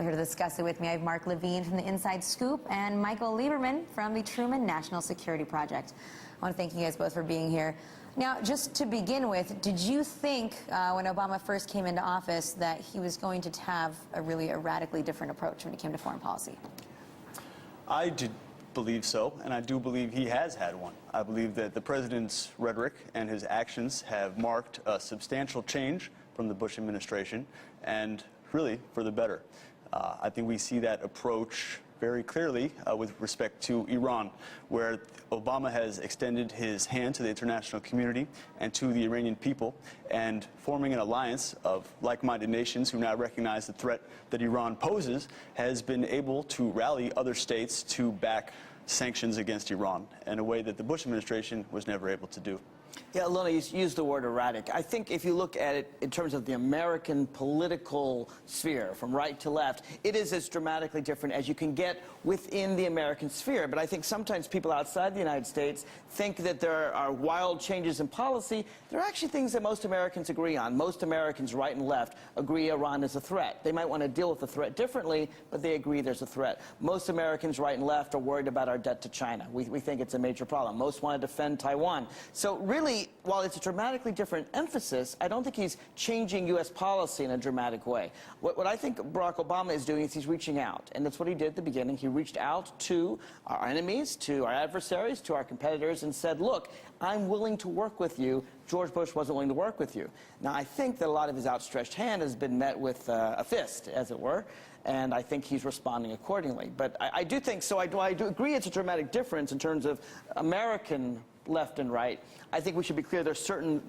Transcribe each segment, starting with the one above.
Well, here to discuss it with me, I have Mark Levine from the Inside Scoop and Michael Lieberman from the Truman National Security Project. I want to thank you guys both for being here. Now, just to begin with, did you think when Obama first came into office that he was going to have a radically different approach when it came to foreign policy? I did believe so, and I do believe he has had one. I believe that the president's rhetoric and his actions have marked a substantial change from the Bush administration, and really for the better. I think we see that approach very clearly with respect to Iran, where Obama has extended his hand to the international community and to the Iranian people, and forming an alliance of like-minded nations who now recognize the threat that Iran poses, has been able to rally other states to back sanctions against Iran in a way that the Bush administration was never able to do. Yeah, Alyona, you used the word erratic. I think if you look at it in terms of the American political sphere, from right to left, it is as dramatically different as you can get within the American sphere. But I think sometimes people outside the United States think that there are wild changes in policy. There are actually things that most Americans agree on. Most Americans, right and left, agree Iran is a threat. They might want to deal with the threat differently, but they agree there's a threat. Most Americans, right and left, are worried about our debt to China. We think it's a major problem. Most want to defend Taiwan. So really, while it's a dramatically different emphasis, I don't think he's changing U.S. policy in a dramatic way. What I think Barack Obama is doing is he's reaching out, and that's what he did at the beginning. He reached out to our enemies, to our adversaries, to our competitors, and said, look, I'm willing to work with you. George Bush wasn't willing to work with you. Now, I think that a lot of his outstretched hand has been met with a fist, as it were, and I think he's responding accordingly. But I do think, so I do agree it's a dramatic difference in terms of American left and right. I think we should be clear there's certain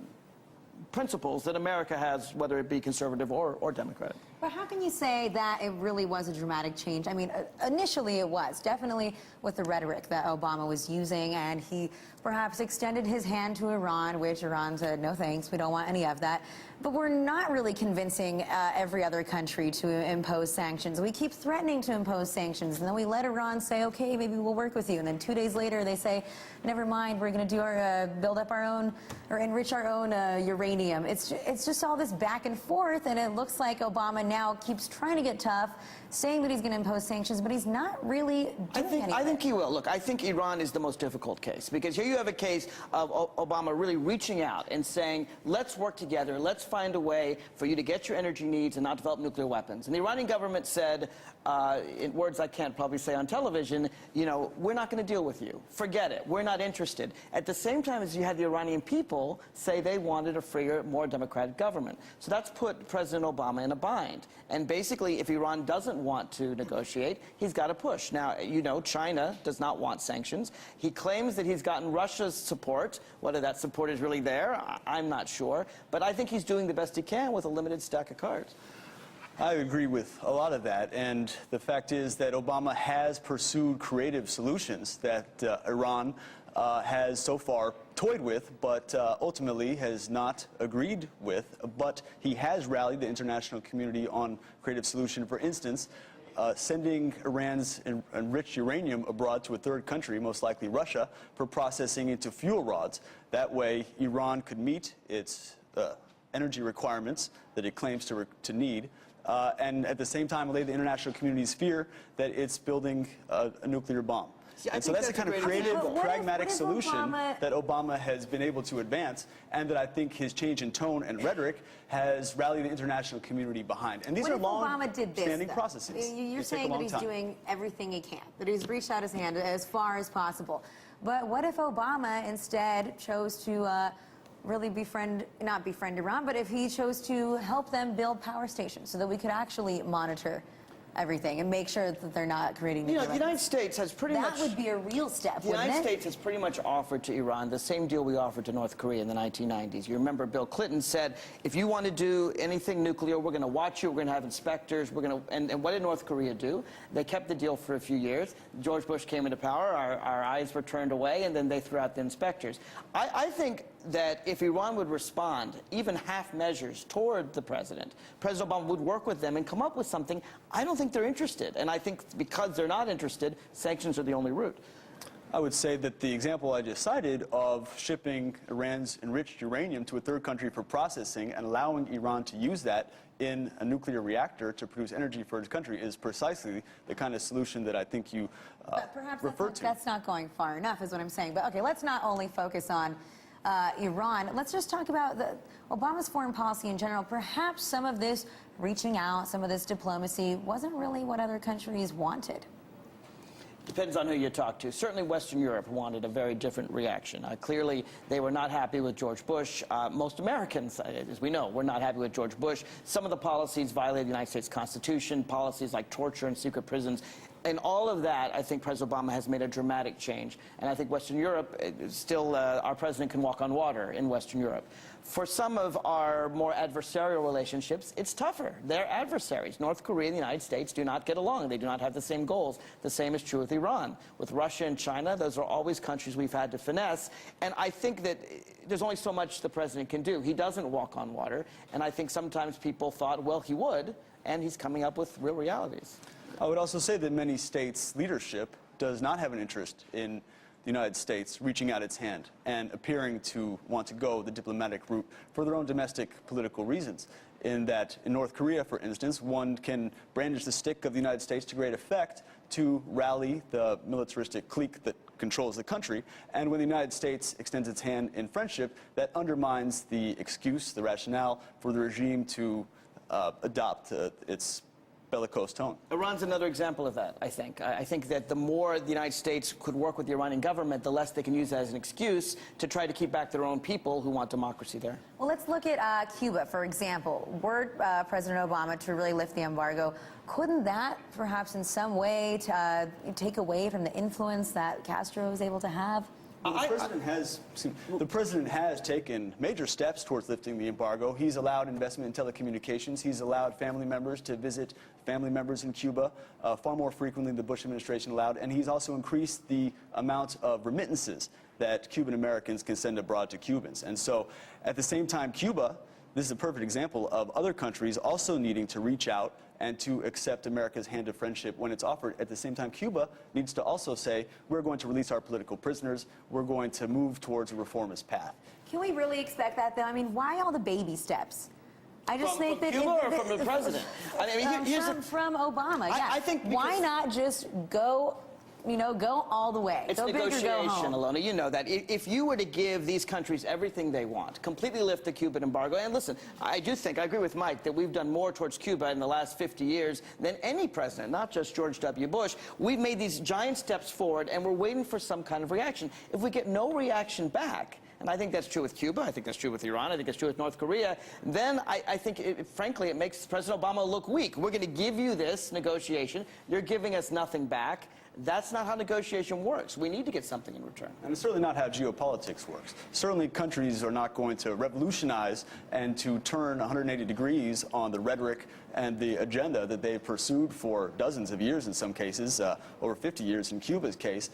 principles that America has, whether it be conservative or Democratic. But how can you say that it really was a dramatic change? I mean, initially it was, definitely with the rhetoric that Obama was using, and he perhaps extended his hand to Iran, which Iran said, no thanks, we don't want any of that. But we're not really convincing every other country to impose sanctions. We keep threatening to impose sanctions, and then we let Iran say, okay, maybe we'll work with you. And then 2 days later they say, never mind, we're going to do our, build up our own, or enrich our own uranium. It's just all this back and forth, and it looks like Obama now keeps trying to get tough, saying that he's going to impose sanctions, but he's not really doing anything. I think he will. Look, I think Iran is the most difficult case, because here you have a case of Obama really reaching out and saying, let's work together, let's find a way for you to get your energy needs and not develop nuclear weapons. And the Iranian government said, in words I can't probably say on television, you know, we're not going to deal with you. Forget it. We're not interested. At the same time as you had the Iranian people say they wanted a freer, more democratic government. So that's put President Obama in a bind. And basically, if Iran doesn't want to negotiate, he's got to push. Now, you know, China does not want sanctions. He claims that he's gotten Russia's support. Whether that support is really there, I'm not sure. But I think he's doing the best he can with a limited stack of cards. I agree with a lot of that, and the fact is that Obama has pursued creative solutions that Iran has so far toyed with, but ultimately has not agreed with. But he has rallied the international community on creative solution. For instance, sending Iran's enriched uranium abroad to a third country, most likely Russia, for processing into fuel rods. That way, Iran could meet its energy requirements that it claims to need, and at the same time allay the international community's fear that it's building a nuclear bomb. And so that's the kind of creative, pragmatic solution that Obama has been able to advance, and that I think his change in tone and rhetoric has rallied the international community behind. And these are long-standing processes. You're saying that he's doing everything he can, that he's reached out his hand as far as possible. But what if Obama instead chose to really not befriend Iran, but if he chose to help them build power stations so that we could actually monitor everything and make sure that they're not creating nuclear weapons? The United States has pretty much... That would be a real step, The United States has pretty much offered to Iran the same deal we offered to North Korea in the 1990s. You remember Bill Clinton said, if you want to do anything nuclear, we're going to watch you, we're going to have inspectors, we're going to... And what did North Korea do? They kept the deal for a few years. George Bush came into power, our eyes were turned away, and then they threw out the inspectors. I think that if Iran would respond, even half measures toward the President Obama would work with them and come up with something. I don't think they're interested. And I think because they're not interested, sanctions are the only route. I would say that the example I just cited of shipping Iran's enriched uranium to a third country for processing and allowing Iran to use that in a nuclear reactor to produce energy for its country is precisely the kind of solution that I think you But perhaps referred to. that's not going far enough, is what I'm saying. But okay, let's not only focus on Iran. Let's just talk about Obama's foreign policy in general. Perhaps some of this reaching out, some of this diplomacy wasn't really what other countries wanted. Depends on who you talk to. Certainly Western Europe wanted a very different reaction. Clearly, they were not happy with George Bush. Most Americans, as we know, were not happy with George Bush. Some of the policies violated the United States Constitution, policies like torture and secret prisons. And all of that, I think President Obama has made a dramatic change. And I think Western Europe, still, our president can walk on water in Western Europe. For some of our more adversarial relationships, it's tougher. They're adversaries. North Korea and the United States do not get along. They do not have the same goals. The same is true with Iran. With Russia and China, those are always countries we've had to finesse. And I think that there's only so much the president can do. He doesn't walk on water. And I think sometimes people thought, well, he would. And he's coming up with real realities. I would also say that many states' leadership does not have an interest in the United States reaching out its hand and appearing to want to go the diplomatic route for their own domestic political reasons. In that, in North Korea, for instance, one can brandish the stick of the United States to great effect to rally the militaristic clique that controls the country. And when the United States extends its hand in friendship, that undermines the excuse, the rationale for the regime to adopt its bellicose tone. Iran's another example of that, I think. I think that the more the United States could work with the Iranian government, the less they can use that as an excuse to try to keep back their own people who want democracy there. Well, let's look at Cuba, for example. Were President Obama to really lift the embargo, couldn't that perhaps in some way take away from the influence that Castro was able to have? Well, the president has taken major steps towards lifting the embargo. He's allowed investment in telecommunications. He's allowed family members to visit family members in Cuba far more frequently than the Bush administration allowed. And he's also increased the amount of remittances that Cuban Americans can send abroad to Cubans. And so at the same time, Cuba, this is a perfect example of other countries also needing to reach out and to accept America's hand of friendship when it's offered. At the same time, Cuba needs to also say, we're going to release our political prisoners, we're going to move towards a reformist path. Can we really expect that, though? I mean, why all the baby steps? I just think from that Cuba or from the president? From Obama, yeah. I think why not just go, go all the way? It's go negotiation, big or go home. Alyona. You know that. If you were to give these countries everything they want, completely lift the Cuban embargo, and listen, I agree with Mike, that we've done more towards Cuba in the last 50 years than any president, not just George W. Bush. We've made these giant steps forward, and we're waiting for some kind of reaction. If we get no reaction back, and I think that's true with Cuba, I think that's true with Iran, I think it's true with North Korea, then I think, frankly, it makes President Obama look weak. We're going to give you this negotiation. You're giving us nothing back. That's not how negotiation works. We need to get something in return. And it's certainly not how geopolitics works. Certainly countries are not going to revolutionize and to turn 180 degrees on the rhetoric and the agenda that they've pursued for dozens of years in some cases, over 50 years in Cuba's case,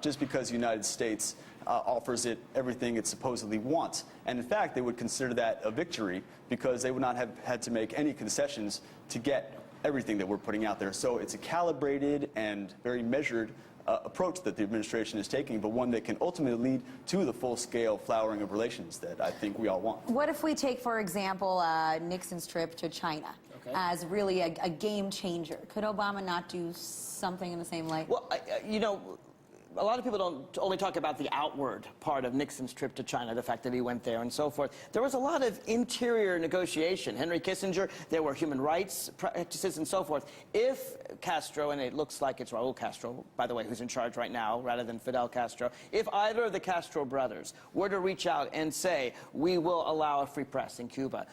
just because the United States offers it everything it supposedly wants. And in fact, they would consider that a victory because they would not have had to make any concessions to get everything that we're putting out there. So it's a calibrated and very measured approach that the administration is taking, but one that can ultimately lead to the full-scale flowering of relations that I think we all want. What if we take, for example, Nixon's trip to China as really a game changer? Could Obama not do something in the same light? Well, a lot of people don't only talk about the outward part of Nixon's trip to China, the fact that he went there and so forth. There was a lot of interior negotiation. Henry Kissinger, there were human rights practices and so forth. If Castro, and it looks like it's Raul Castro, by the way, who's in charge right now, rather than Fidel Castro, if either of the Castro brothers were to reach out and say, we will allow a free press in Cuba,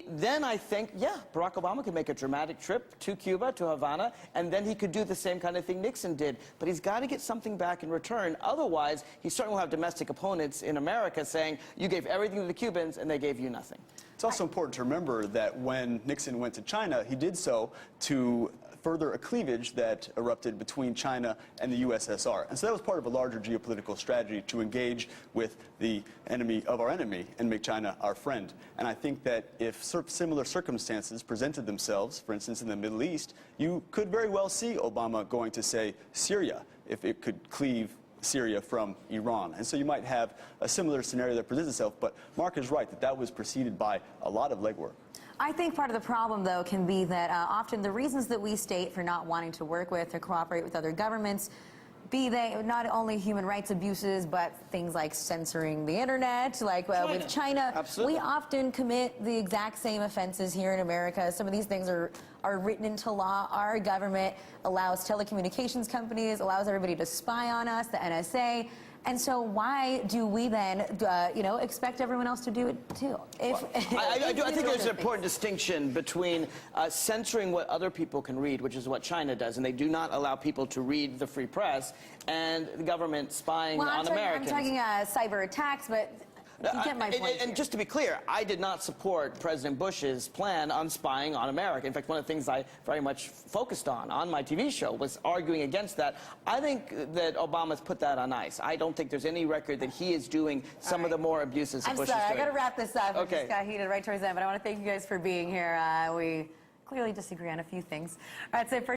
then I think, yeah, Barack Obama could make a dramatic trip to Cuba, to Havana, and then he could do the same kind of thing Nixon did. But he's got to get something back in return. Otherwise, he certainly will have domestic opponents in America saying, you gave everything to the Cubans and they gave you nothing. It's also important to remember that when Nixon went to China, he did so to further a cleavage that erupted between China and the USSR. And so that was part of a larger geopolitical strategy to engage with the enemy of our enemy and make China our friend. And I think that if similar circumstances presented themselves, for instance, in the Middle East, you could very well see Obama going to, say, Syria, if it could cleave Syria from Iran. And so you might have a similar scenario that presents itself, but Mark is right that that was preceded by a lot of legwork. I think part of the problem, though, can be that often the reasons that we state for not wanting to work with or cooperate with other governments, be they not only human rights abuses, but things like censoring the internet, like with China. Absolutely. We often commit the exact same offenses here in America. Some of these things are written into law. Our government allows telecommunications companies, allows everybody to spy on us, the NSA. And so why do we then, expect everyone else to do it too? I think there's an important distinction between censoring what other people can read, which is what China does, and they do not allow people to read the free press, and the government spying on Americans. I'm talking cyber attacks, but you get my point. And just to be clear, I did not support President Bush's plan on spying on America. In fact, one of the things I very much focused on my TV show was arguing against that. I think that Obama's put that on ice. I don't think there's any record that he is doing some of the more abuses that Bush is doing. I'm sorry, I got to wrap this up. Okay. We just got heated right towards the end, but I want to thank you guys for being here. We clearly disagree on a few things. All right, so for